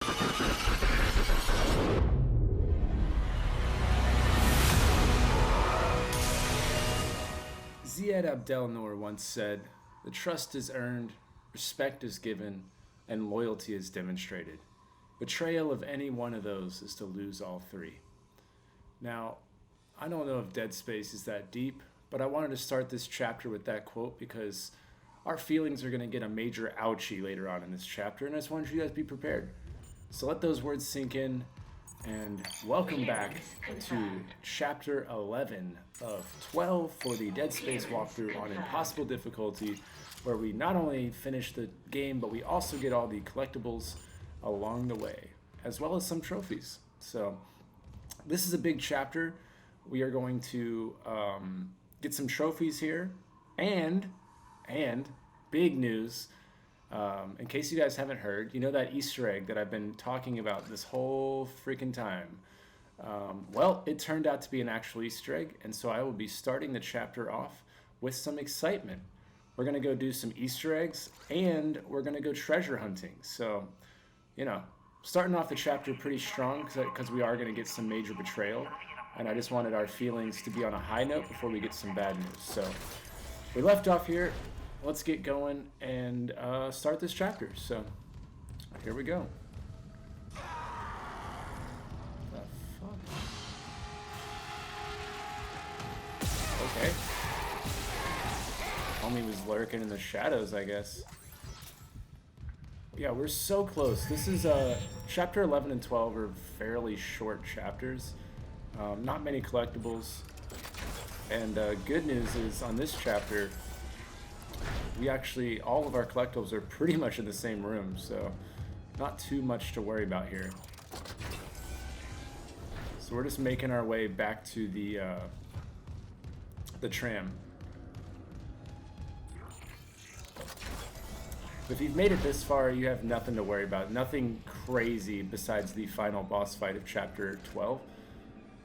Ziad Abdelnour once said, "The trust is earned, respect is given, and loyalty is demonstrated. Betrayal of any one of those is to lose all three." Now, I don't know if Dead Space is that deep, but I wanted to start this chapter with that quote because our feelings are going to get a major ouchie later on in this chapter, and I just wanted you guys to be prepared. So let those words sink in, and welcome back to Chapter 11 of 12 for the Dead Space walkthrough on Impossible difficulty, where we not only finish the game, but we also get all the collectibles along the way, as well as some trophies. So this is a big chapter. We are going to get some trophies here, and big news. In case you guys haven't heard, you know that Easter egg that I've been talking about this whole freaking time? Well, it turned out to be an actual Easter egg, and so I will be starting the chapter off with some excitement. We're going to go do some Easter eggs, and we're going to go treasure hunting. So, you know, starting off the chapter pretty strong because we are going to get some major betrayal, and I just wanted our feelings to be on a high note before we get some bad news. So we left off here. Let's get going and start this chapter. So here we go. The fuck? Okay. Homie was lurking in the shadows, I guess. Yeah, we're so close. This is chapter 11 and 12 are fairly short chapters. Not many collectibles. And good news is on this chapter, we actually, all of our collectibles are pretty much in the same room, so not too much to worry about here. So we're just making our way back to the tram. If you've made it this far, you have nothing to worry about. Nothing crazy besides the final boss fight of chapter 12,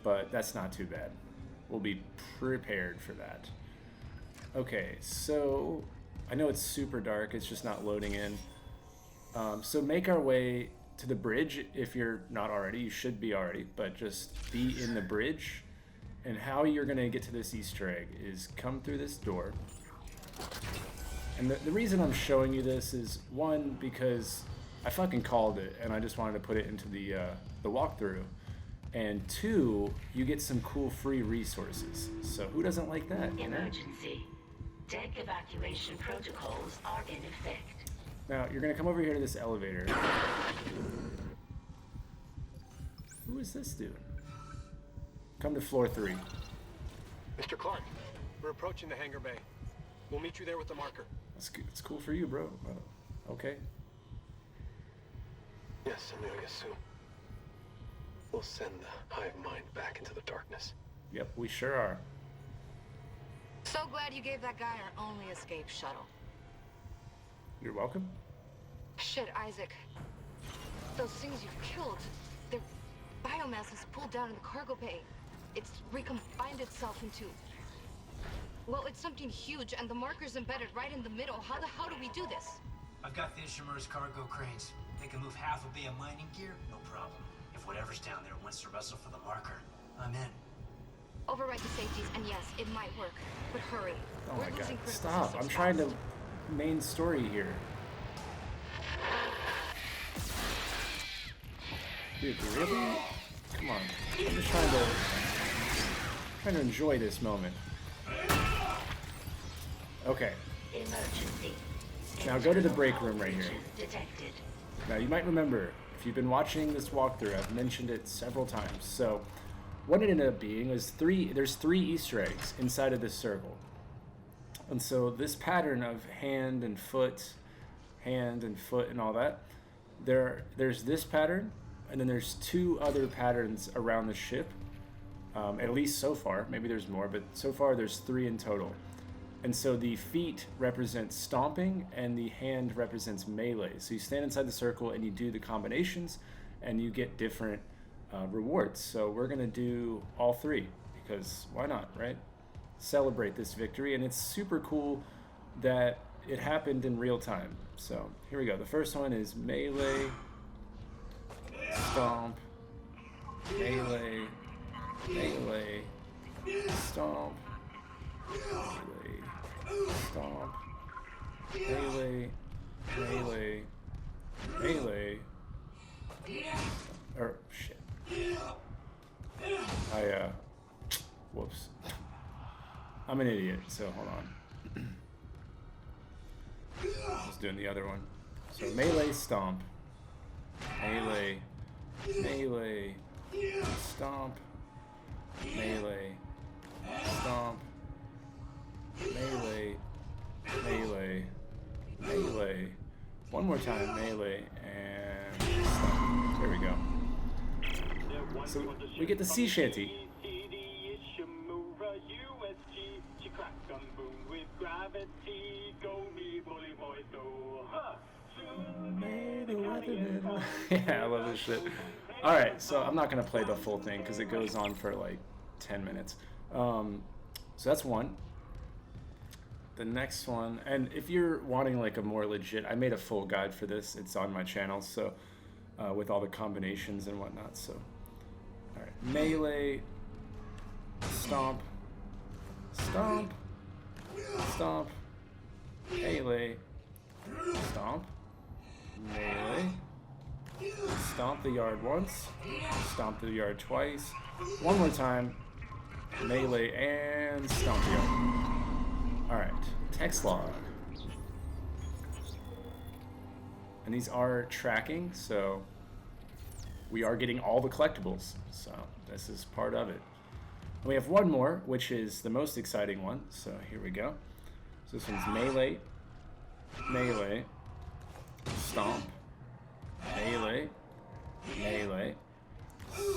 but that's not too bad. We'll be prepared for that. Okay, so I know it's super dark, it's just not loading in. So make our way to the bridge if you're not already. You should be already, but just be in the bridge. And how you're going to get to this Easter egg is come through this door. And the reason I'm showing you this is, one, because I fucking called it and I just wanted to put it into the walkthrough. And two, you get some cool free resources. So who doesn't like that? Emergency. Deck evacuation protocols are in effect. Now, you're going to come over here to this elevator. Who is this dude? Come to floor 3. Mr. Clark, we're approaching the hangar bay. We'll meet you there with the marker. That's cool for you, bro. Okay. Yes, Senor Yasu. We'll send the hive mind back into the darkness. Yep, we sure are. So glad you gave that guy our only escape shuttle. You're welcome. Shit, Isaac. Those things you've killed, their biomass is pulled down in the cargo bay. It's recombined itself into... Well, it's something huge, and the marker's embedded right in the middle. How the hell do we do this? I've got the Ishimura's cargo cranes. They can move half a bay of mining gear, no problem. If whatever's down there wants to wrestle for the marker, I'm in. Override the safeties, and yes, it might work. But hurry. Oh We're my god, losing critical stop. systems I'm trying fast. to main story here. Dude, really? Come on. I'm just trying to enjoy this moment. Okay. Emergency. Now go to the break room right here. Detected. Now you might remember, if you've been watching this walkthrough, I've mentioned it several times. So what it ended up being was there's three Easter eggs inside of this circle. And so this pattern of hand and foot and all that, there's this pattern, and then there's two other patterns around the ship. At least so far, maybe there's more, but so far there's 3 in total. And so the feet represent stomping and the hand represents melee. So you stand inside the circle and you do the combinations and you get different rewards. So we're gonna do all 3 because why not, right? Celebrate this victory, and it's super cool that it happened in real time. So here we go. The first one is melee. stomp, melee, melee, stomp, melee, stomp, melee, melee, melee. Or shit. Whoops. I'm an idiot, so hold on. I was doing the other one. So melee, stomp, melee, melee, stomp, melee, stomp, melee, melee, melee. One more time, melee, and stomp. There we go. So we get the sea shanty. Yeah, I love this shit. Alright, so I'm not going to play the full thing because it goes on for like 10 minutes. So that's one. The next one, and if you're wanting like a more legit, I made a full guide for this. It's on my channel, so with all the combinations and whatnot. So, alright, melee, stomp, stomp, stomp, melee, stomp, melee, stomp the yard once, stomp the yard twice, one more time, melee, and stomp the yard. Alright, text log. And these are tracking, so we are getting all the collectibles. So this is part of it. And we have one more, which is the most exciting one. So here we go. So this one's melee, melee, stomp, melee, melee,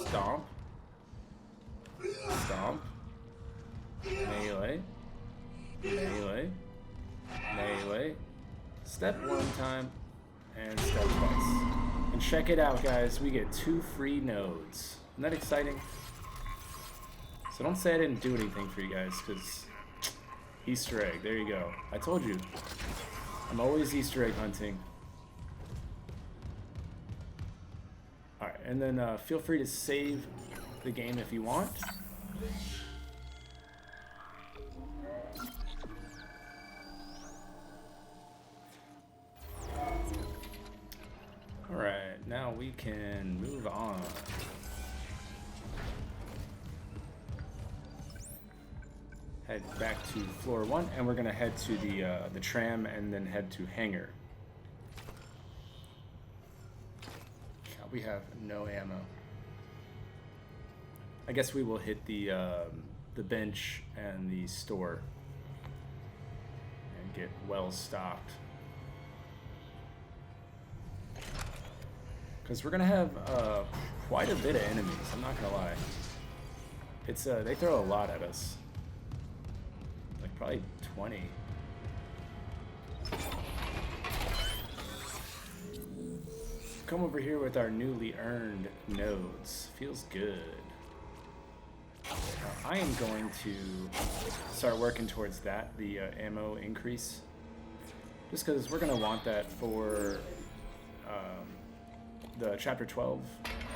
stomp, stomp, melee, melee, melee, step one time, and step twice. And check it out, guys, we get 2 free nodes. Isn't that exciting? So don't say I didn't do anything for you guys, because Easter egg, there you go. I told you, I'm always Easter egg hunting. Alright, and then feel free to save the game if you want. Alright, now we can move on. Head back to floor 1, and we're gonna head to the tram and then head to hangar. We have no ammo. I guess we will hit the bench and the store and get well stocked. Because we're gonna have quite a bit of enemies. I'm not gonna lie. It's they throw a lot at us. Like probably 20. Come over here with our newly earned nodes. Feels good. I am going to start working towards that, the ammo increase. Just because we're going to want that for the chapter 12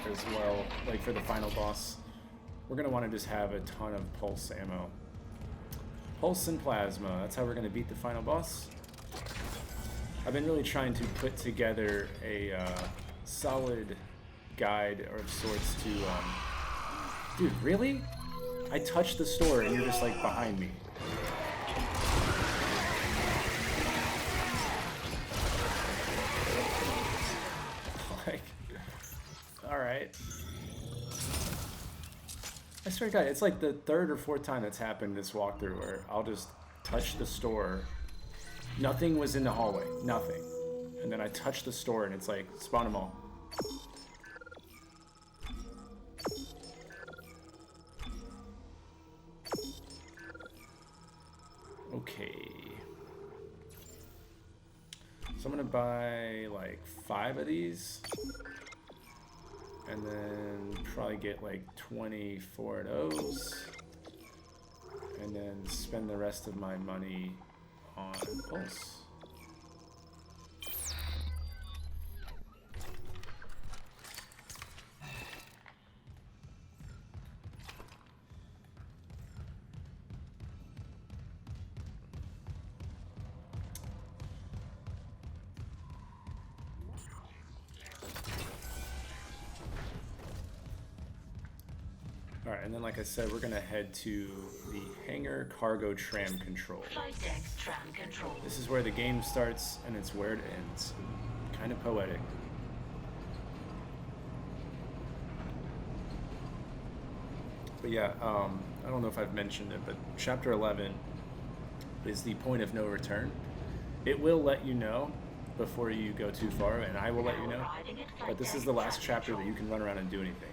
as well, like for the final boss. We're going to want to just have a ton of pulse ammo. Pulse and plasma, that's how we're going to beat the final boss. I've been really trying to put together a solid guide or of sorts to... Dude, really? I touched the store and you're just like behind me. Like, alright. I swear to God, it's like the 3rd or 4th time that's happened this walkthrough where I'll just touch the store. Nothing was in the hallway. Nothing. And then I touch the store and it's like, spawn them all. Okay. So I'm gonna buy like 5 of these. And then probably get like 24 of those. And then spend the rest of my money on pulse. Alright, and then like I said, we're gonna head to the hangar cargo tram control. Flight deck tram control. This is where the game starts and it's where it ends. Kind of poetic. But yeah, I don't know if I've mentioned it, but Chapter 11 is the point of no return. It will let you know before you go too far, and I will let you know. But this is the last chapter that you can run around and do anything.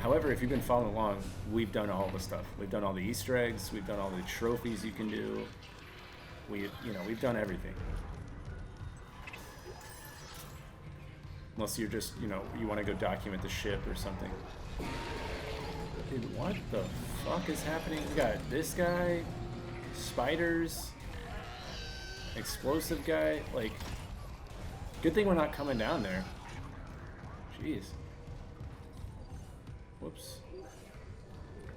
However, if you've been following along, we've done all the stuff. We've done all the Easter eggs. We've done all the trophies you can do. We've done everything. Unless you're just, you want to go document the ship or something. Dude, what the fuck is happening? We got this guy, spiders, explosive guy. Like, good thing we're not coming down there. Jeez. Whoops.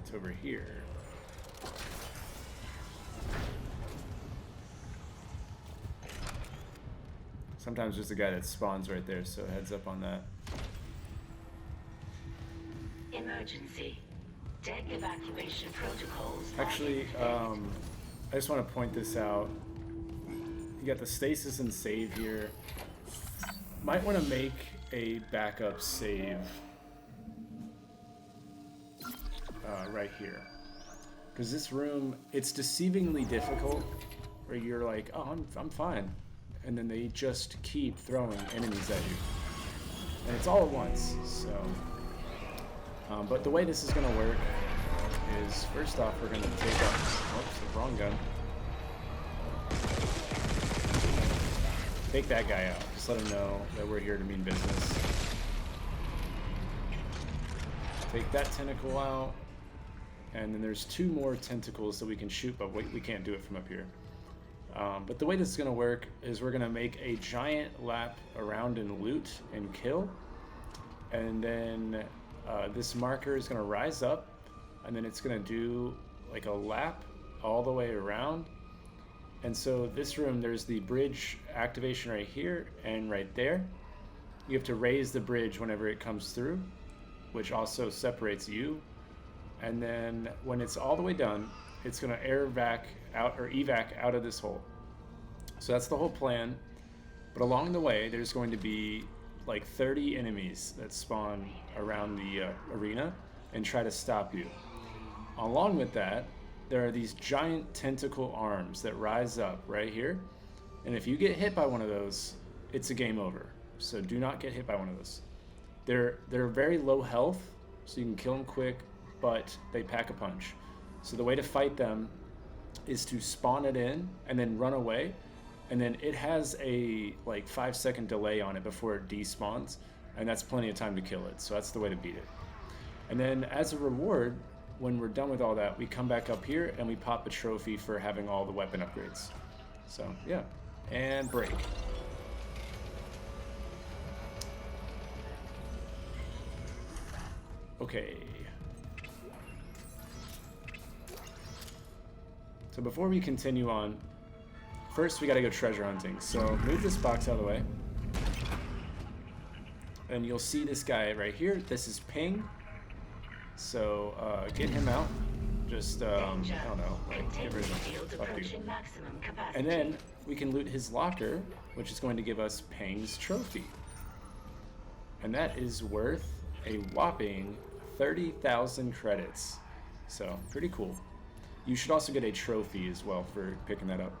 It's over here. Sometimes there's a guy that spawns right there, so heads up on that. Emergency. Deck evacuation protocols. Actually, I just want to point this out. You got the stasis and save here. Might want to make a backup save right here. Because this room, it's deceivingly difficult, where you're like, oh, I'm fine. And then they just keep throwing enemies at you. And it's all at once, so... but the way this is going to work is, first off, we're going to take out... Whoops, the wrong gun. Take that guy out. Just let him know that we're here to mean business. Take that tentacle out. And then there's 2 more tentacles that we can shoot, but we can't do it from up here. But the way this is going to work is we're going to make a giant lap around and loot and kill. And then this marker is going to rise up, and then it's going to do like a lap all the way around. And so this room, there's the bridge activation right here and right there. You have to raise the bridge whenever it comes through, which also separates you. And then when it's all the way done, it's going to evac out of this hole. So that's the whole plan. But along the way, there's going to be like 30 enemies that spawn around the arena and try to stop you. Along with that, there are these giant tentacle arms that rise up right here. And if you get hit by one of those, it's a game over. So do not get hit by one of those. They're very low health, so you can kill them quick, but they pack a punch. So the way to fight them is to spawn it in and then run away. And then it has a like 5-second delay on it before it despawns, and that's plenty of time to kill it. So that's the way to beat it. And then as a reward, when we're done with all that, we come back up here and we pop a trophy for having all the weapon upgrades. So yeah, and break. Okay. So before we continue on, first we gotta go treasure hunting. So move this box out of the way. And you'll see this guy right here. This is Ping. So get him out. Just, I don't know, like, get rid of him. Fuck you. And then we can loot his locker, which is going to give us Ping's trophy. And that is worth a whopping 30,000 credits. So, pretty cool. You should also get a trophy as well for picking that up.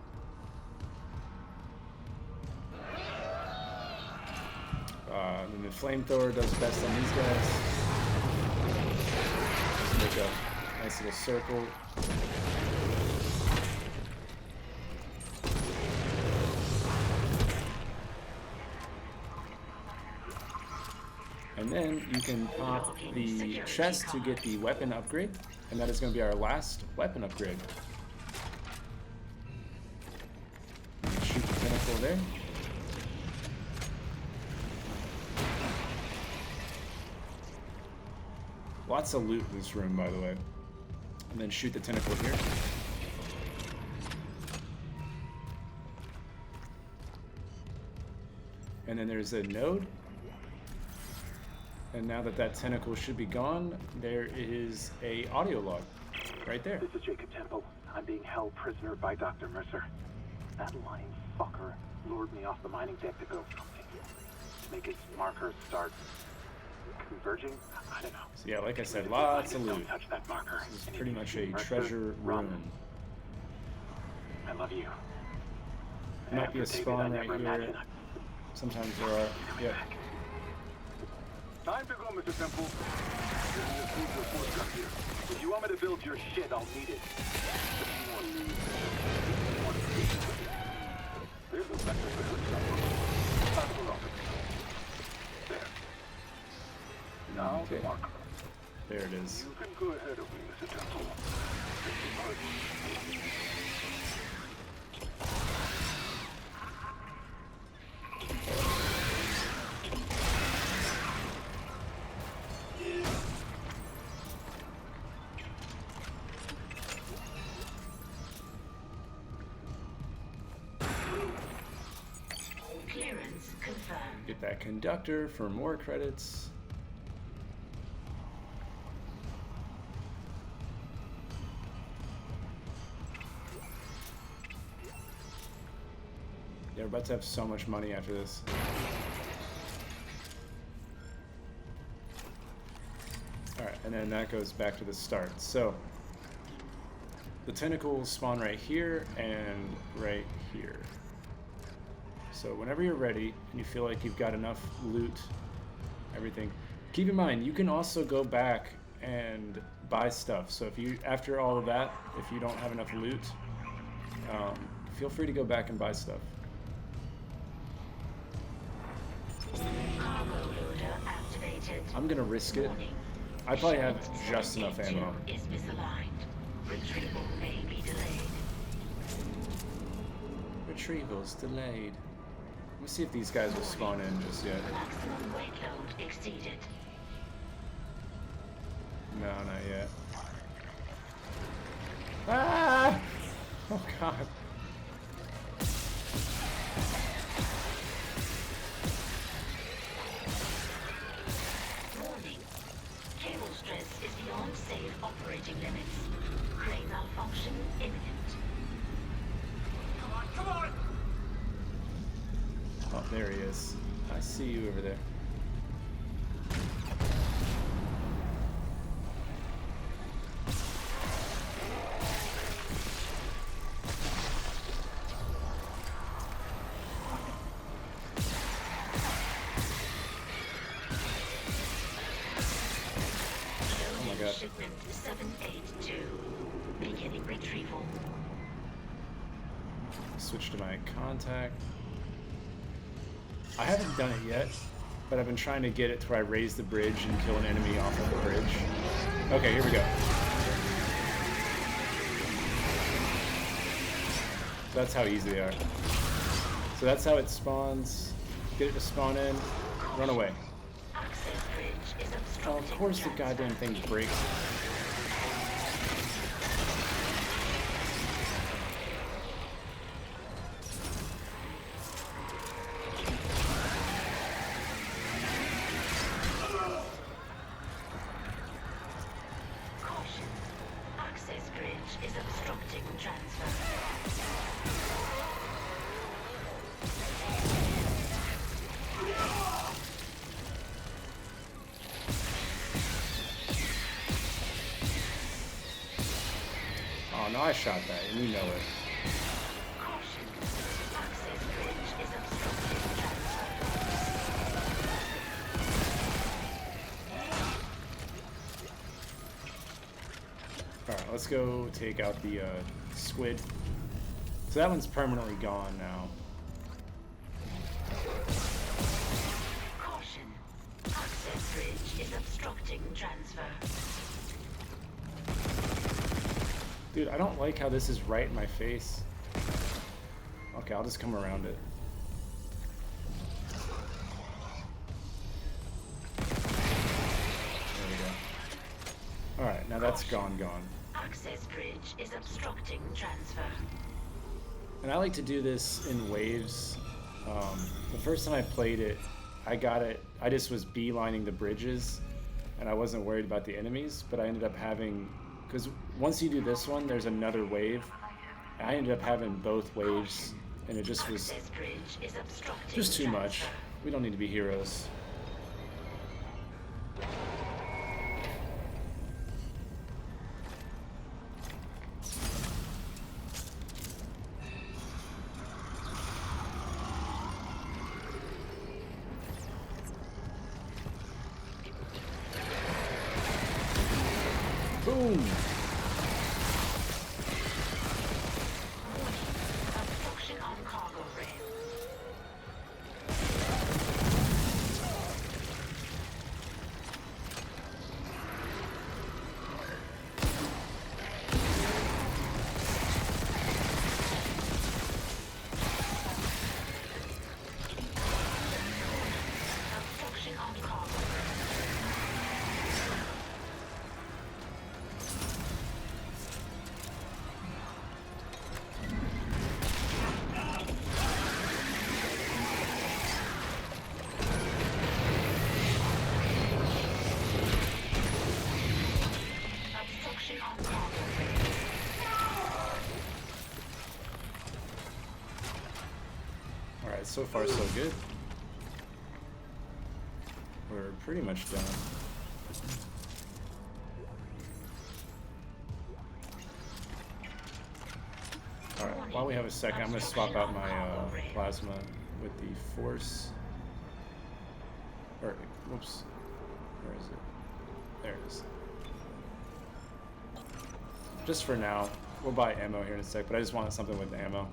And the flamethrower does best on these guys. Just make a nice little circle. And then you can pop the chest to get the weapon upgrade, and that is going to be our last weapon upgrade. Shoot the tentacle there. Lots of loot in this room, by the way. And then shoot the tentacle here. And then there's a node. And now that that tentacle should be gone, there is a audio log right there. This is Jacob Temple. I'm being held prisoner by Dr. Mercer. That lying fucker lured me off the mining deck to go make his markers start converging. I don't know. So yeah, like I said, lots of Don't loot. touch that marker. This is And pretty if you much see a Mercer, treasure run. room. I love you. Might be a After David, spawn I right never here. imagined Sometimes there are. Yep. Time to go, Mr. Temple. There's a food report up here. If you want me to build your shit, I'll need it. If you want me, there's a vector for good stuff. Possible office. There. Now Okay. the marker. There it is. You can go ahead of me, Mr. Temple. Clearance confirmed. Get that conductor for more credits. Yeah, we're about to have so much money after this. Alright, and then that goes back to the start. So, the tentacles spawn right here and right here. So whenever you're ready and you feel like you've got enough loot, everything, keep in mind you can also go back and buy stuff. So if you, after all of that, if you don't have enough loot, feel free to go back and buy stuff. Cargo loader activated. I'm gonna risk it. Warning. I probably have Ship just enough 782 ammo. is misaligned. Retrieval may be delayed. Retrieval's delayed. Let me see if these guys will spawn in just yet. Maximum weight load exceeded. No, not yet. Ah! Oh god. Warning. Cable stress is beyond safe operating limits. Crane malfunction imminent. Come on! Oh, there he is. I see you over there. Oh my god. Shipment 782. Beginning retrieval. Switch to my contact. I haven't done it yet, but I've been trying to get it to where I raise the bridge and kill an enemy off of the bridge. Okay, here we go. So that's how easy they are. So that's how it spawns. Get it to spawn in, run away. Access bridge is Oh, obstructed. of course the goddamn thing breaks. Caution. Access bridge is obstructing transfer. Oh no, I shot that, and you know it. Caution. Access bridge is obstructing transfer. Alright, let's go take out the squid. So that one's permanently gone now. Caution. Access bridge is obstructing transfer. Dude, I don't like how this is right in my face. Okay, I'll just come around it. There we go. Alright, now that's gone. Access bridge is obstructing transfer. And I like to do this in waves. The first time I played it, I got it. I just was beelining the bridges, and I wasn't worried about the enemies, but I ended up having, because once you do this one, there's another wave. I ended up having both waves, and it just was Access bridge is obstructing just too much. transfer. We don't need to be heroes. Boom! Obstruction on cargo rail. Obstruction on cargo rail. Obstruction on cargo rail. Alright, so far so good. We're pretty much done. Alright, while we have a second, I'm going to swap out my plasma with the force. Or, whoops. Where is it? There it is. Just for now. We'll buy ammo here in a sec, but I just wanted something with ammo.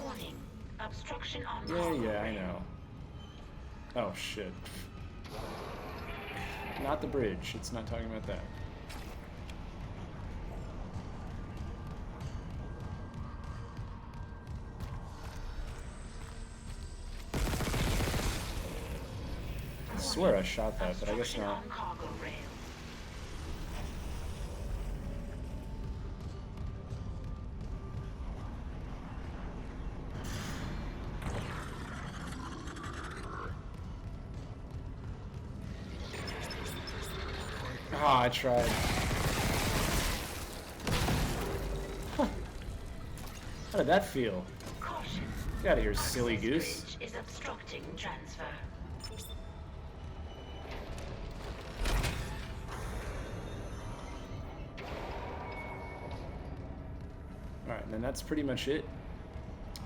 Warning. Obstruction on Yeah, cargo yeah, I rail. know. Oh, shit. Not the bridge. It's not talking about that. I swear I shot that, but I guess Obstruction not. on cargo rail. Ah, I tried. Huh. How did that feel? Caution. Get out of here, silly Access goose. bridge is obstructing transfer. Alright, and then that's pretty much it.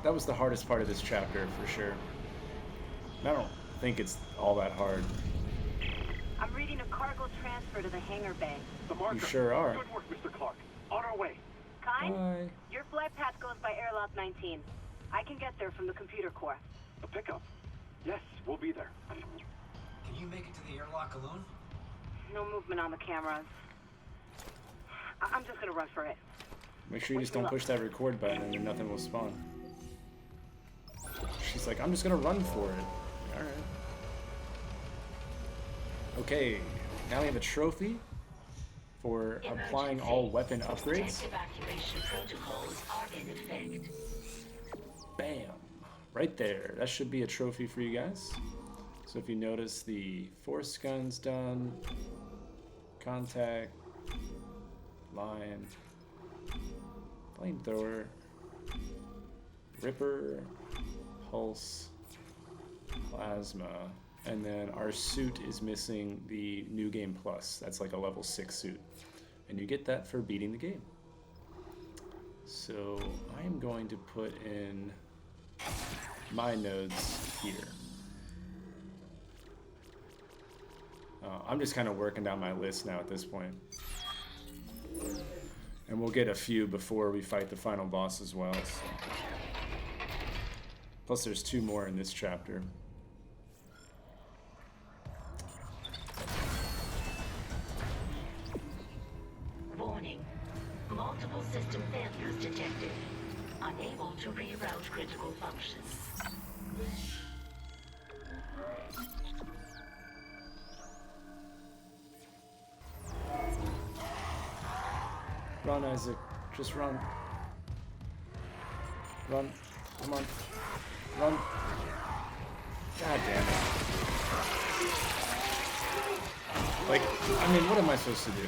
That was the hardest part of this chapter, for sure. And I don't think it's all that hard. I'm reading a cargo transfer to the hangar bay. The marker. You sure are. Good work, Mr. Clark. On our way. Kind? Bye. Your flight path goes by airlock 19. I can get there from the computer core. A pickup. Yes, we'll be there. Can you make it to the airlock alone? No movement on the cameras. I'm just gonna run for it. Make sure you just don't push that record button and then nothing will spawn. She's like, I'm just gonna run for it. Alright. Okay, now we have a trophy for applying all weapon upgrades. Test evacuation protocols are in effect. Bam! Right there. That should be a trophy for you guys. So if you notice, the force gun's done. Contact. Line. Flamethrower. Ripper. Pulse. Plasma. And then our suit is missing the New Game Plus. That's like a level 6 suit. And you get that for beating the game. So I am going to put in my nodes here. I'm just kind of working down my list now at this point. And we'll get a few before we fight the final boss as well. So. Plus there's 2 more in this chapter. Warning. Multiple system failures detected. Unable to reroute critical functions. Run, Isaac. Just run. Run. Come on. Run. God damn it. Like, I mean, what am I supposed to do?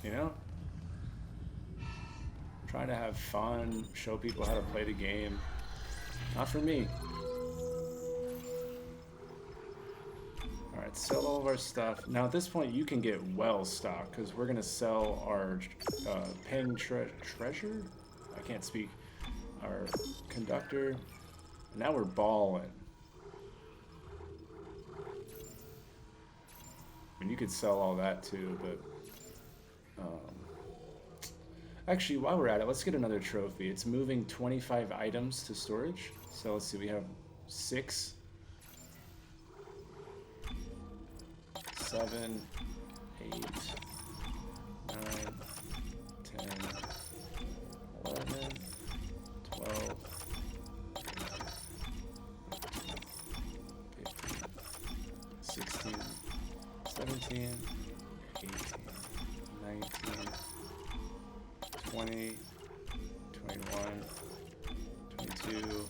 You know? Trying to have fun, show people how to play the game. Not for me. Alright, sell all of our stuff. Now at this point you can get well stocked, because we're going to sell our paying treasure? I can't speak. Our conductor. And now we're balling. I mean, you could sell all that too, but... actually, while we're at it, let's get another trophy. It's moving 25 items to storage. So let's see, we have 6, 7, 8, 9, 10, 11, 12, 15, 16, 17, 18, 19, 20, 21, 22,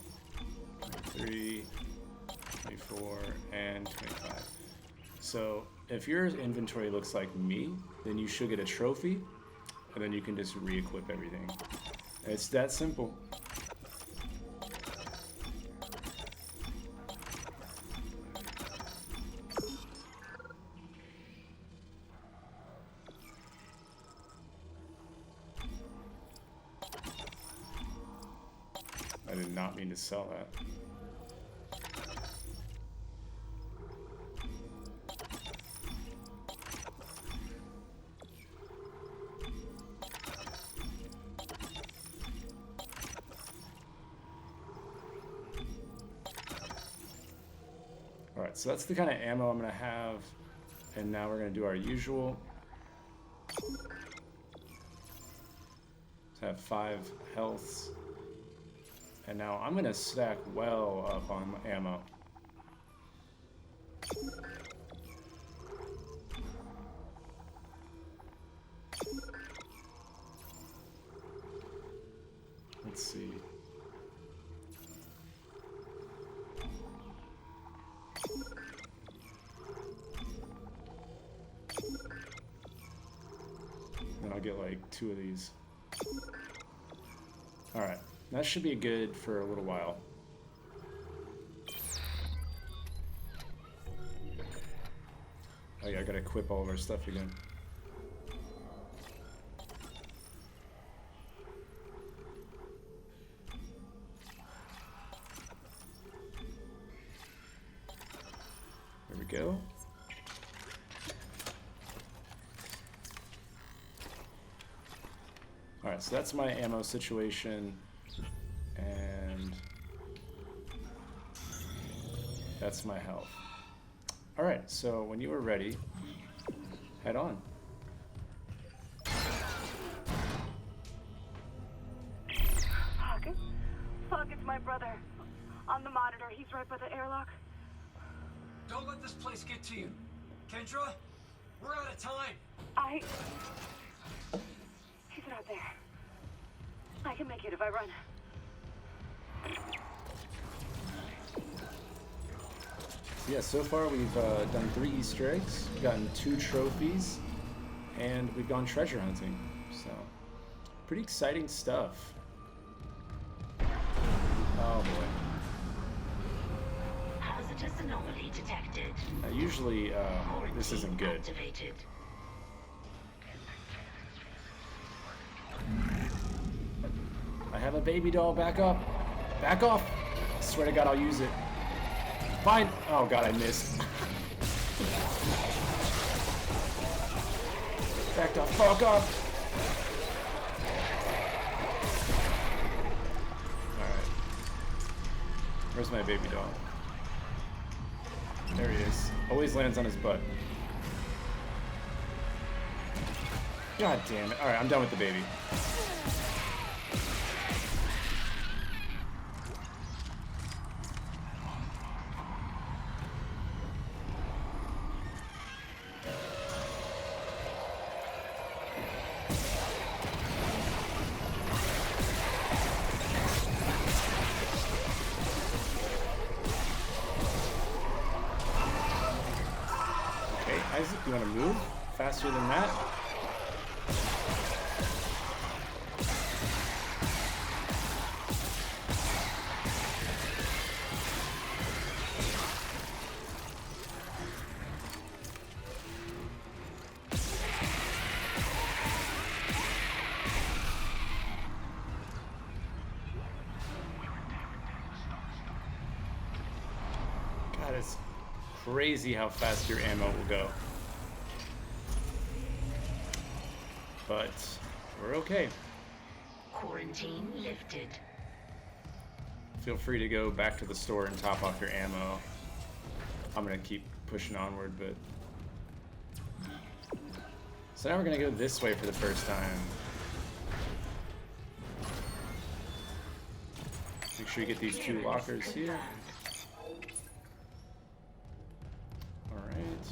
23, 24, and 25. So if your inventory looks like me, then you should get a trophy, and then you can just re-equip everything. It's that simple. I did not mean to sell that. Alright, so that's the kind of ammo I'm going to have. And now we're going to do our usual. So I have 5 healths. And now I'm going to stack well up on ammo. Let's see. And I'll get like 2 of these. Alright. That should be good for a little while. Oh yeah, I gotta equip all of our stuff again. There we go. Alright, so that's my ammo situation. And that's my health. Alright, so when you are ready, head on. Fuck, it's my brother. On the monitor, he's right by the airlock. Don't let this place get to you. Kendra, we're out of time. He's out there. I can make it if I run. Yeah, so far we've done 3 Easter eggs, gotten 2 trophies, and we've gone treasure hunting. So, pretty exciting stuff. Oh boy. Hazardous anomaly detected. Usually, this isn't good. Activated. I have a baby doll, back up. Back off! I swear to God, I'll use it. Fine! Oh God, I missed. Back the fuck up! Alright. Where's my baby doll? There he is. Always lands on his butt. God damn it. Alright, I'm done with the baby. you want to move faster than that? God, it's crazy how fast your ammo will go. But we're okay. Quarantine lifted. Feel free to go back to the store and top off your ammo. I'm gonna keep pushing onward, but... So now we're gonna go this way for the first time. Make sure you get these two lockers here. Alright.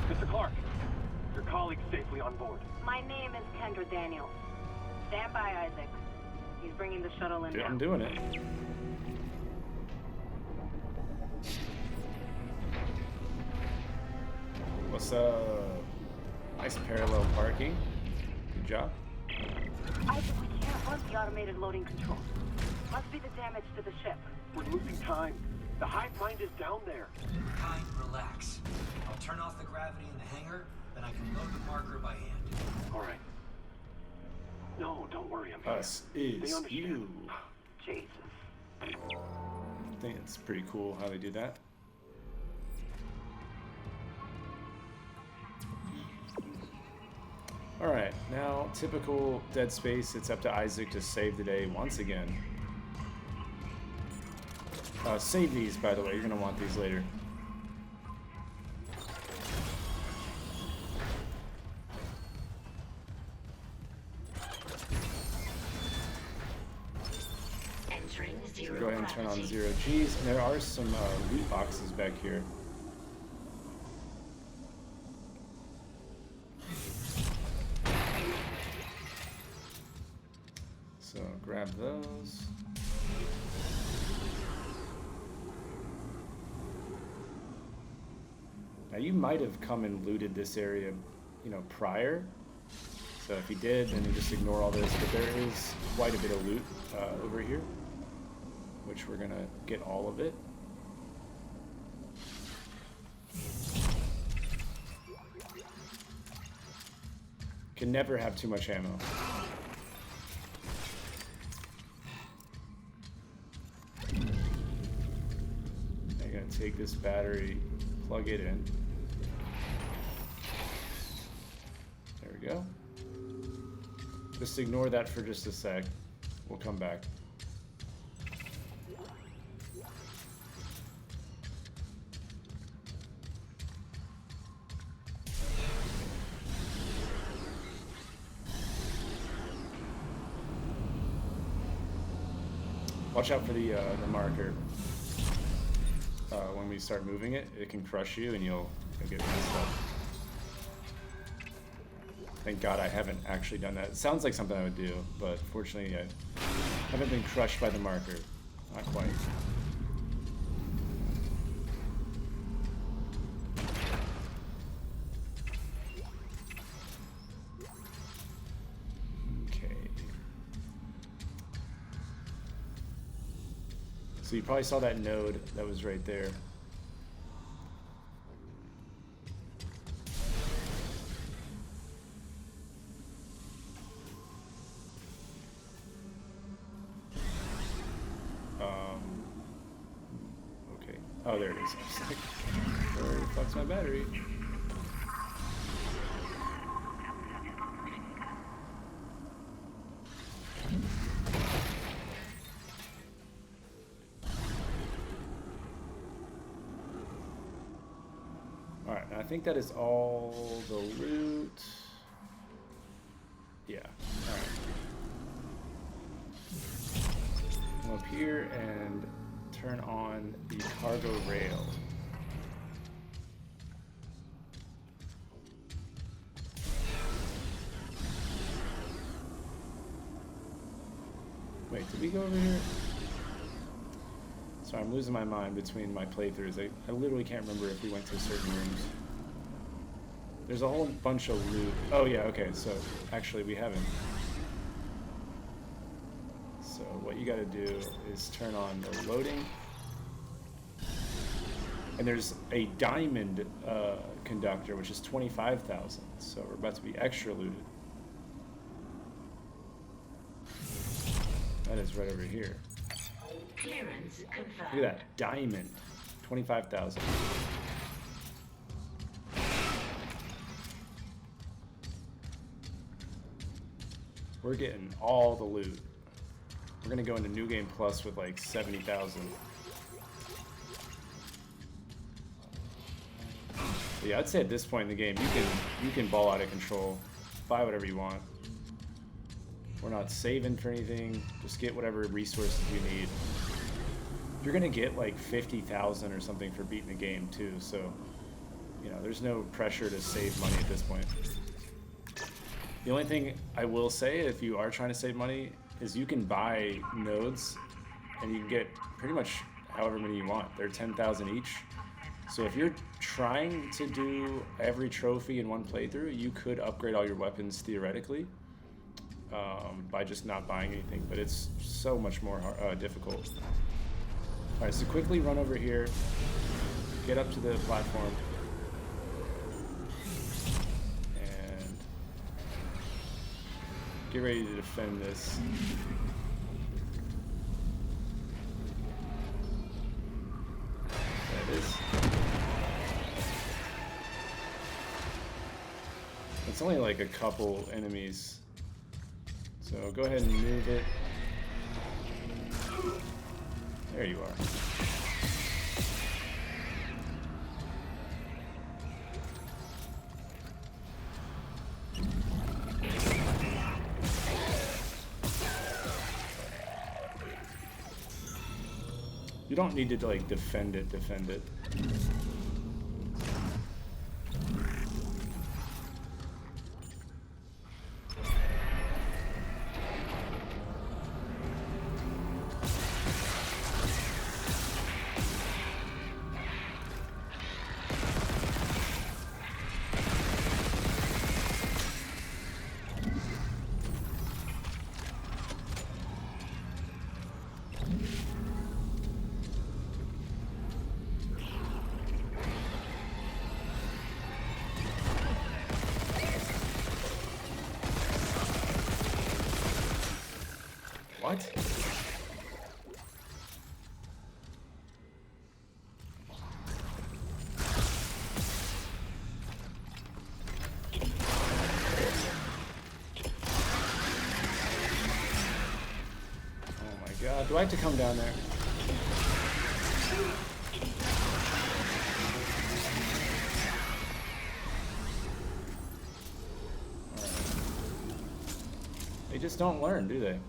Mr. Clark, your colleague's safely on board. My name is Kendra Daniels. Stand by, Isaac. He's bringing the shuttle in Dude, now. I'm doing it. What's up? Nice parallel parking. Good job. Isaac, we can't run the automated loading control. Must be the damage to the ship. We're losing time. The hive mind is down there. Kind, relax. I'll turn off the gravity in the hangar, then I can load the marker by hand. All right. No, don't worry. I'm here. Us They is understand. you. Jesus. I think it's pretty cool how they do that. Alright, now typical Dead Space, it's up to Isaac to save the day once again. Save these, by the way, you're going to want these later. Entering zero Go ahead and turn on gravity. 0 Gs, and there are some loot boxes back here. So grab those. Now you might have come and looted this area, you know, prior. So if you did, then you just ignore all this. But there is quite a bit of loot over here, which we're gonna get all of it. Can never have too much ammo. I'm gonna take this battery, plug it in. There we go. Just ignore that for just a sec. We'll come back. Watch out for the marker. When we start moving it, it can crush you and you'll get messed up. Thank God I haven't actually done that. It sounds like something I would do, but fortunately I haven't been crushed by the marker. Not quite. Okay. So you probably saw that node that was right there. Okay. Oh, there it is. I was like, where the fuck's my battery? Alright, I think that is all the loot. Yeah. Alright. Come up here and turn on the cargo rail. Wait, did we go over here? As Sorry, I'm losing my mind between my playthroughs. I literally can't remember if we went to certain rooms. There's a whole bunch of loot. Oh yeah, okay, so actually we haven't. So what you gotta do is turn on the loading. And there's a diamond conductor, which is 25,000. So we're about to be extra looted. That is right over here. Clearance confirmed. Look at that, diamond, 25,000. We're getting all the loot. We're gonna go into New Game Plus with like 70,000. Yeah, I'd say at this point in the game, you can ball out of control, buy whatever you want. We're not saving for anything. Just get whatever resources you need. You're gonna get like 50,000 or something for beating the game too. So, you know, there's no pressure to save money at this point. The only thing I will say, if you are trying to save money, is you can buy nodes, and you can get pretty much however many you want. They're 10,000 each. So if you're trying to do every trophy in one playthrough, you could upgrade all your weapons theoretically by just not buying anything, but it's so much more difficult. All right, so quickly run over here, get up to the platform, and get ready to defend this. There it is. It's only like a couple enemies, so go ahead and move it. There you are. You don't need to like defend it. What? Oh my god, do I have to come down there? Alright. They just don't learn, do they?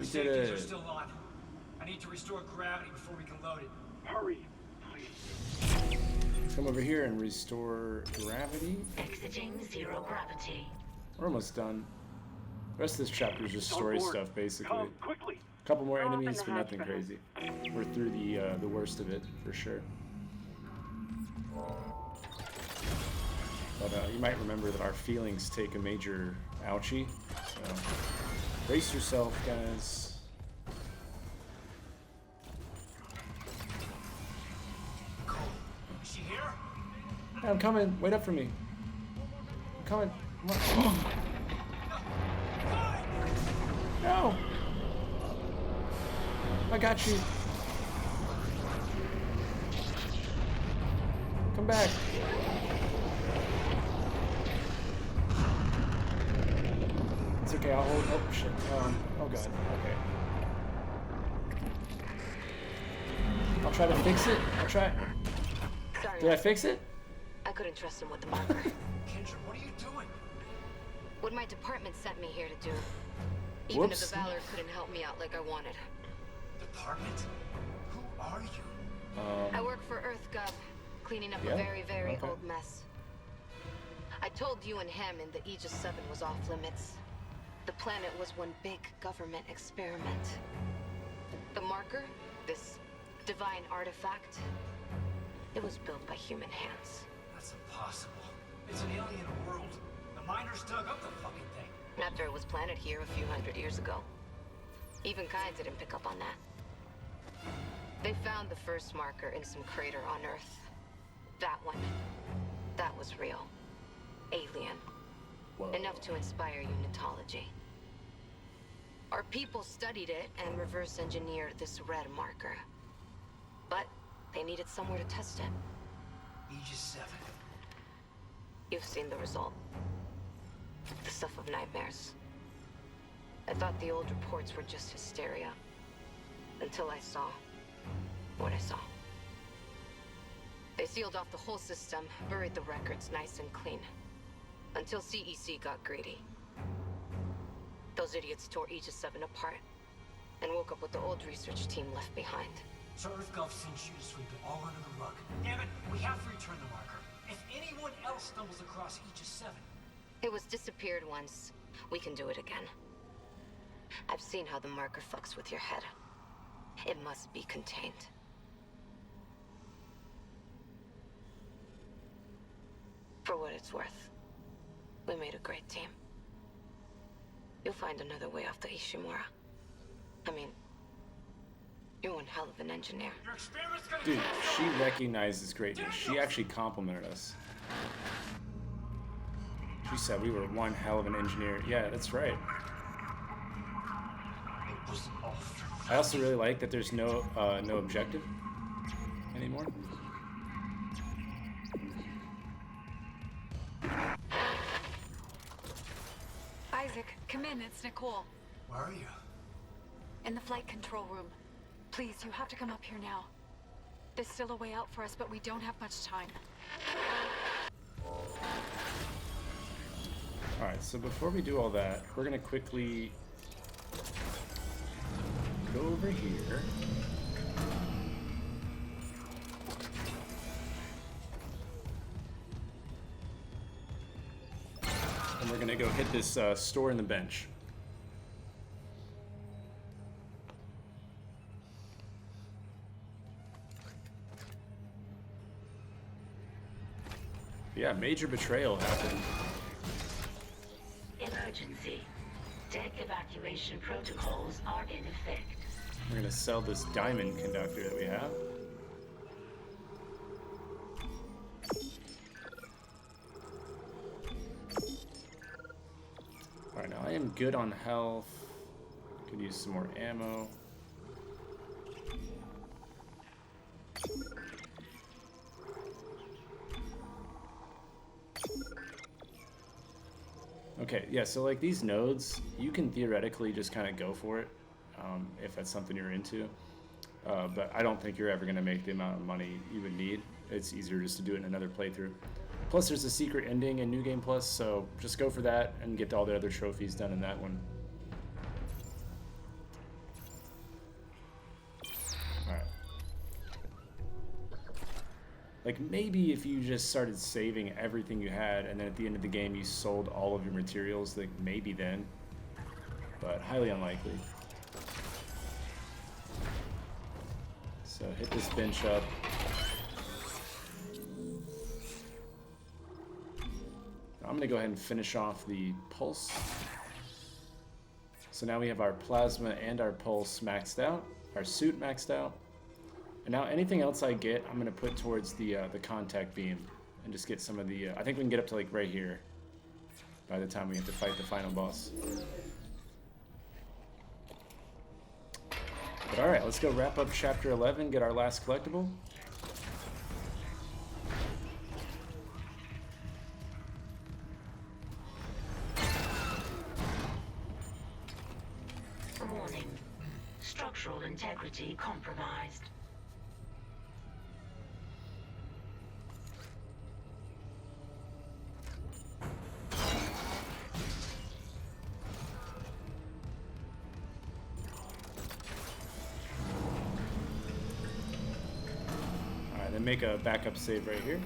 Safeties are still on. I need to restore gravity before we can load it. Hurry, please. Come over here and restore gravity. Exiting zero gravity. We're almost done. The rest of this chapter is just story stuff, basically. Come quickly. A couple more Open enemies, the but nothing hatch, crazy. We're through the worst of it, for sure. But you might remember that our feelings take a major ouchie, so brace yourself, guys. Cole, is she here? Hey, I'm coming. Wait up for me. I'm coming. Come on. No. I got you. Come back. It's okay. I'll hold. Oh shit. Oh god. Okay. I'll try to fix it. I'll try. Sorry. Did I fix it? I couldn't trust him with the marker. Kendra, what are you doing? What my department sent me here to do. Even if Whoops. the Valor couldn't help me out like I wanted. Department? Who are you? I work for EarthGov, cleaning up Yeah, a very, very okay. old mess. I told you and him and the Aegis 7 was off limits. The planet was one big government experiment. The marker, this divine artifact, it was built by human hands. That's impossible. It's an alien world. The miners dug up the fucking thing. After it was planted here a few hundred years ago. Even Kind didn't pick up on that. They found the first marker in some crater on Earth. That one. That was real. Alien. Whoa. Enough to inspire unitology. Our people studied it and reverse engineered this red marker. But they needed somewhere to test it. Aegis 7. You've seen the result. The stuff of nightmares. I thought the old reports were just hysteria. Until I saw what I saw. They sealed off the whole system, buried the records nice and clean. Until CEC got greedy. Those idiots tore Aegis 7 apart. And woke up with the old research team left behind. So EarthGov sent you to sweep it all under the rug. Damn it, we have to return the marker. If anyone else stumbles across Aegis 7... It was disappeared once. We can do it again. I've seen how the marker fucks with your head. It must be contained. For what it's worth, we made a great team. You'll find another way off the Ishimura. I mean, you're one hell of an engineer. Your experiment's gonna Dude, she recognizes greatness. She actually complimented us. She said we were one hell of an engineer. Yeah, that's right. It was all for I also really like that there's no objective anymore. Isaac, come in. It's Nicole. Where are you? In the flight control room. Please, you have to come up here now. There's still a way out for us, but we don't have much time. Alright, so before we do all that, we're gonna quickly go over here. And we're gonna go hit this store in the bench. Yeah, major betrayal happened. Emergency. Deck evacuation protocols are in effect. We're gonna sell this diamond conductor that we have. Alright, now I am good on health. Could use some more ammo. Okay, yeah, so like these nodes, you can theoretically just kind of go for it if that's something you're into. But I don't think you're ever going to make the amount of money you would need. It's easier just to do it in another playthrough. Plus, there's a secret ending in New Game Plus, so just go for that and get all the other trophies done in that one. Alright. Like, maybe if you just started saving everything you had, and then at the end of the game you sold all of your materials, like, maybe then. But highly unlikely. So hit this bench up. I'm going to go ahead and finish off the pulse. So now we have our plasma and our pulse maxed out, our suit maxed out. And now anything else I get, I'm going to put towards the contact beam and just get some of the... I think we can get up to like right here by the time we have to fight the final boss. But alright, let's go wrap up Chapter 11, get our last collectible. Warning. Structural integrity compromised. make a backup save right here.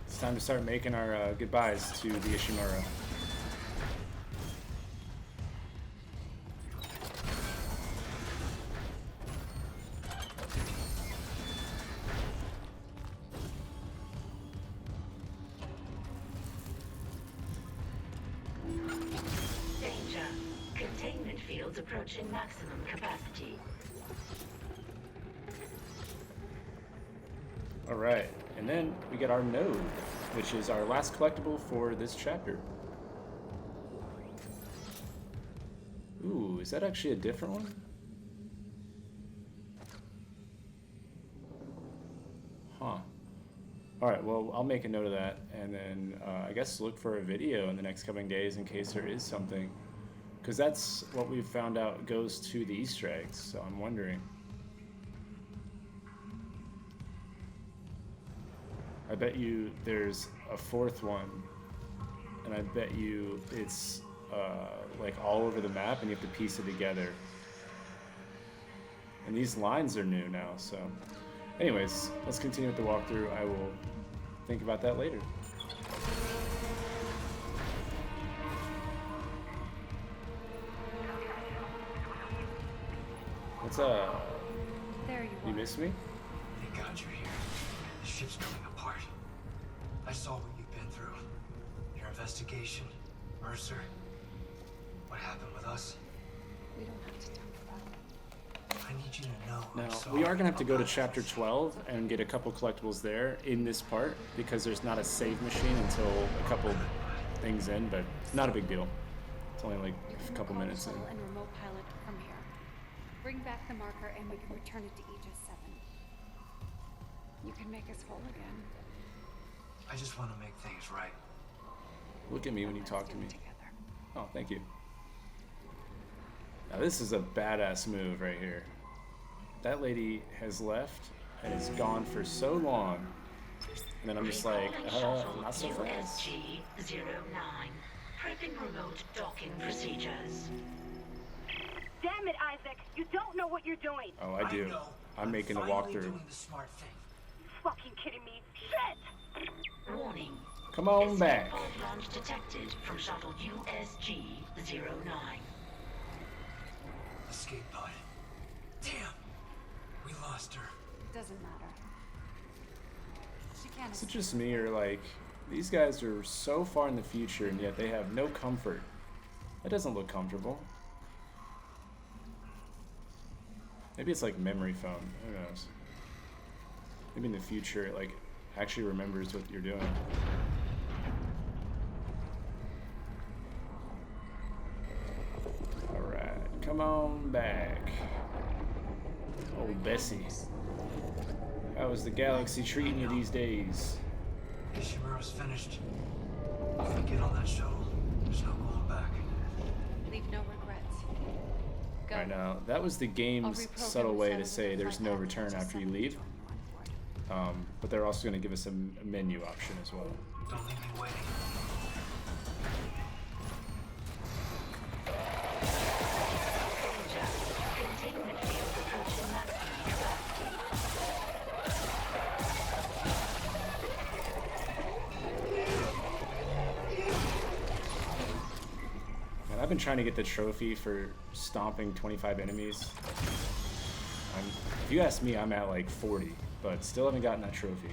It's time to start making our goodbyes to the Ishimura. Danger. Containment fields approaching maximum capacity. Alright, and then we get our node, which is our last collectible for this chapter. Ooh, is that actually a different one? Huh. Alright, well, I'll make a note of that, and then I guess look for a video in the next coming days in case there is something. Because that's what we've found out goes to the Easter eggs, so I'm wondering. I bet you there's a fourth one, and I bet you it's like all over the map, and you have to piece it together. And these lines are new now, so... Anyways, let's continue with the walkthrough. I will think about that later. What's up? There you You are. miss me? Thank God you're here. The ship's coming apart. I saw what you've been through. Your investigation, Mercer. What happened with us? We don't have to talk about it. I need you to know. I'm Now, sorry we are going to have to go to about chapter 12 and get a couple collectibles there in this part because there's not a save machine until a couple things in, but not a big deal. It's only like You a can couple recall minutes the in. shuttle and remote pilot from here. Bring back the marker and we can return it to Aegis 7. You can make us whole again. I just want to make things right. Look at me when you Let's talk do to me. it together. Oh, thank you. Now this is a badass move right here. That lady has left and is gone for so long. And then I'm just like, not so fast. USG-09. Prepping remote docking procedures. Damn it, Isaac! You don't know what you're doing! Oh, I do. know. I'm making a finally walkthrough. doing the smart thing. You fucking kidding me? Shit! Warning. Come on Escape back. pod launch detected from shuttle USG-09. Escape pod. Damn. We lost her. Doesn't matter. She can't Is it escape. just me or like these guys are so far in the future and yet they have no comfort? That doesn't look comfortable. Maybe it's like memory foam. Who knows? Maybe in the future it like actually remembers what you're doing. Alright, come on back. Old Bessie. How is the galaxy treating you these days? Ishimura's finished. If we get on that shuttle, there's no going back. Leave no regrets. Go. Alright, now that was the I'll game's reprogram subtle the way shuttle to say with the there's flight no path return to after you 7 leave. to join you on board. But they're also going to give us a menu option as well. Don't leave me waiting. Danger. Containment fields approaching maximum capacity. Man, I've been trying to get the trophy for stomping 25 enemies. If you ask me, I'm at like 40, but still haven't gotten that trophy.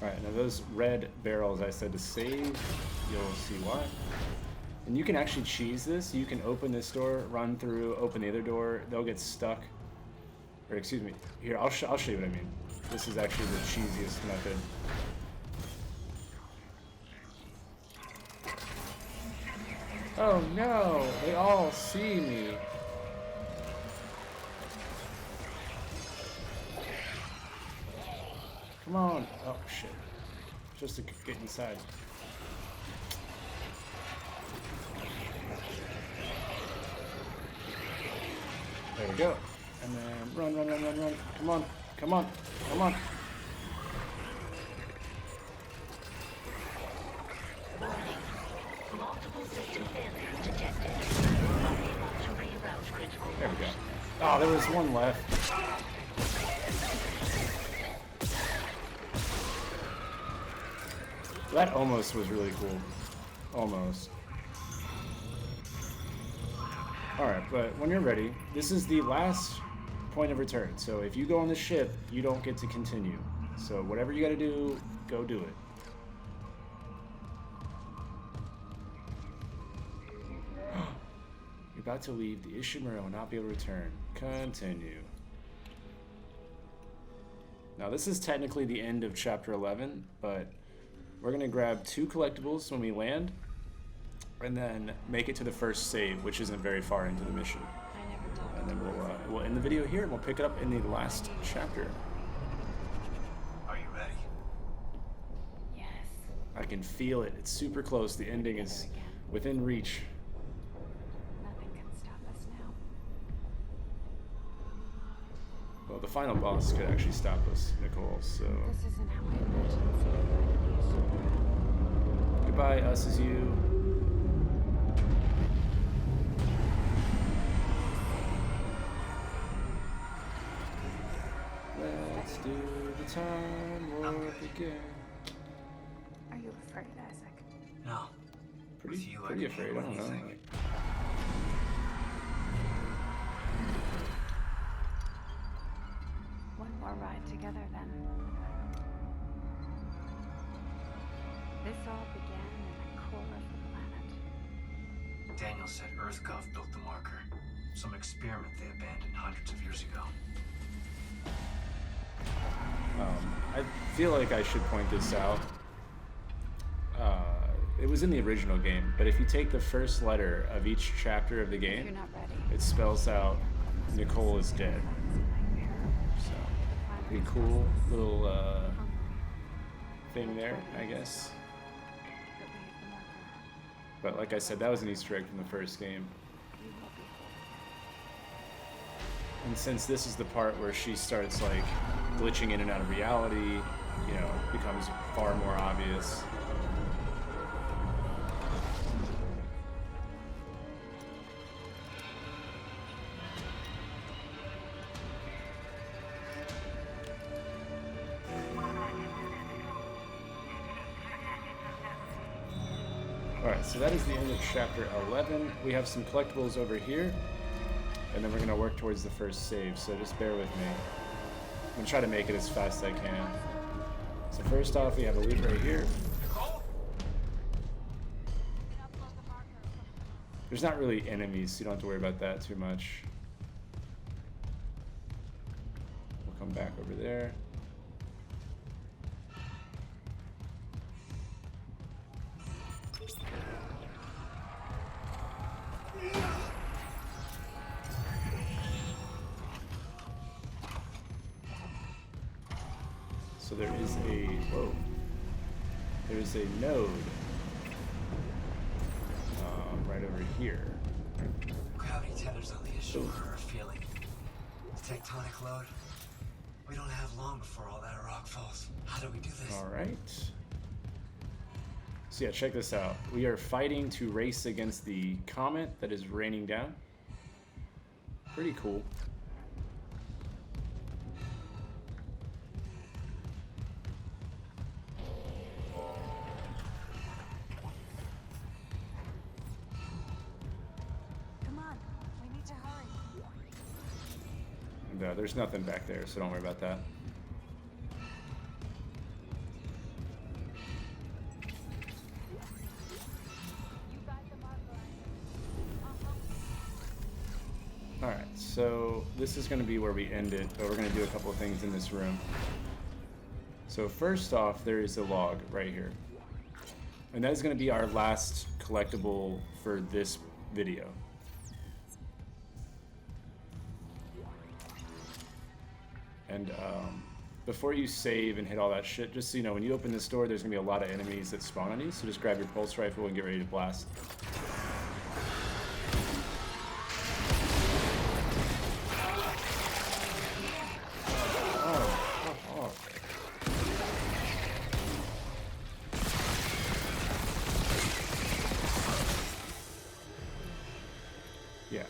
Alright, now those red barrels I said to save, you'll see why. And you can actually cheese this. You can open this door, run through, open the other door. They'll get stuck. Or excuse me, here, I'll show you what I mean. This is actually the cheesiest method. Oh no, they all see me. Come on. Oh, shit. Just to get inside. There we go. And then run, run, run, run, run. Come on. Come on. Come on. Multiple system failures detected. Unable to reroute critical There we go. functions. Oh, there was one left. That almost was really cool. Almost. Alright, but when you're ready, this is the last point of return. So if you go on the ship, you don't get to continue. So whatever you gotta do, go do it. You're about to leave the Ishimura will not be able to return. Continue. Now this is technically the end of chapter 11, but we're gonna grab 2 collectibles when we land, and then make it to the first save, which isn't very far into the mission. And then we'll end the video here, and we'll pick it up in the last chapter. Are you ready? Yes. I can feel it. It's super close. The ending is within reach. Nothing can stop us now. Well, the final boss could actually stop us, Nicole, so... This isn't how I imagined saving Goodbye, us is you. Let's do the time warp again. Are you afraid, Isaac? No. Pretty, With you, I pretty can afraid. I handle don't know. anything. Like, One more ride together, then. This all began in the core of the planet. Daniel said EarthGov built the marker. Some experiment they abandoned hundreds of years ago. I feel like I should point this out. It was in the original game, but if you take the first letter of each chapter of the If game, you're not ready. it spells out Nicole is dead. So, pretty cool little thing there, I guess. But like I said, that was an Easter egg from the first game. And since this is the part where she starts like glitching in and out of reality, you know, it becomes far more obvious. Alright, so that is the end of chapter 11. We have some collectibles over here, and then we're going to work towards the first save, so just bear with me. I'm going to try to make it as fast as I can. So first off, we have a loot right here. There's not really enemies, so you don't have to worry about that too much. We'll come back over there. So there is a, whoa, there's a node right over here. Gravity tethers on the Ishimura are feeling the tectonic load. We don't have long before all that rock falls. How do we do this? All right. So yeah, check this out. We are fighting to race against the comet that is raining down. Pretty cool. Come on, we need to hurry. And, there's nothing back there, so don't worry about that. Alright, so this is going to be where we end it, but we're going to do a couple of things in this room. So first off, there is a log right here. And that is going to be our last collectible for this video. And before you save and hit all that shit, just so you know, when you open this door, there's gonna be a lot of enemies that spawn on you, so just grab your pulse rifle and get ready to blast. Yeah,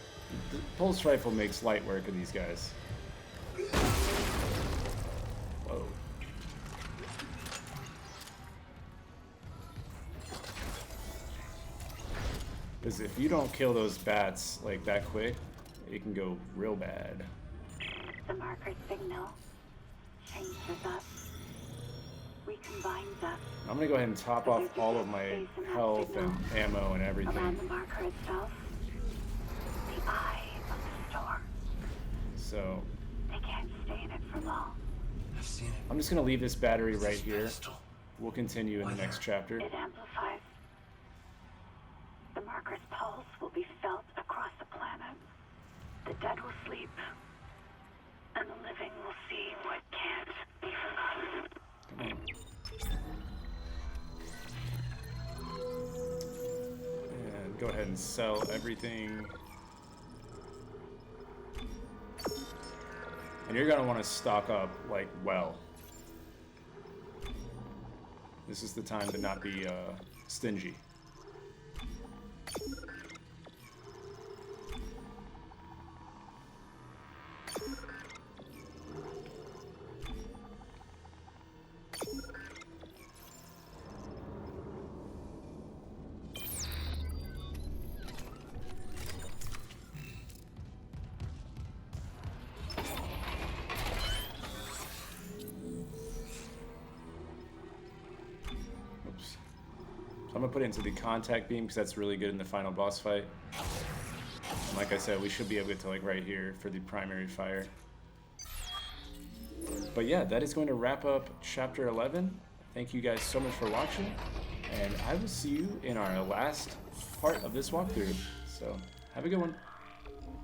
the pulse rifle makes light work of these guys. Whoa. Because if you don't kill those bats like that quick, it can go real bad. The marker signal changes us, recombines us. I'm gonna go ahead and top off all of my health and ammo and everything. Around the marker itself, the eye of the storm. So They can't stay in it for long. I've seen it. I'm just gonna leave this battery right This here. pedestal. We'll continue in the next chapter. It amplifies. The marker's pulse will be felt across the planet. The dead will sleep, and the living will see what can't be forgotten. And go ahead and sell everything. And you're gonna want to stock up like well. This is the time to not be stingy. Oops. So I'm gonna put it into the contact beam because that's really good in the final boss fight. And like I said, we should be able to get to like right here for the primary fire. But yeah, that is going to wrap up chapter 11. Thank you guys so much for watching, and I will see you in our last part of this walkthrough. So have a good one.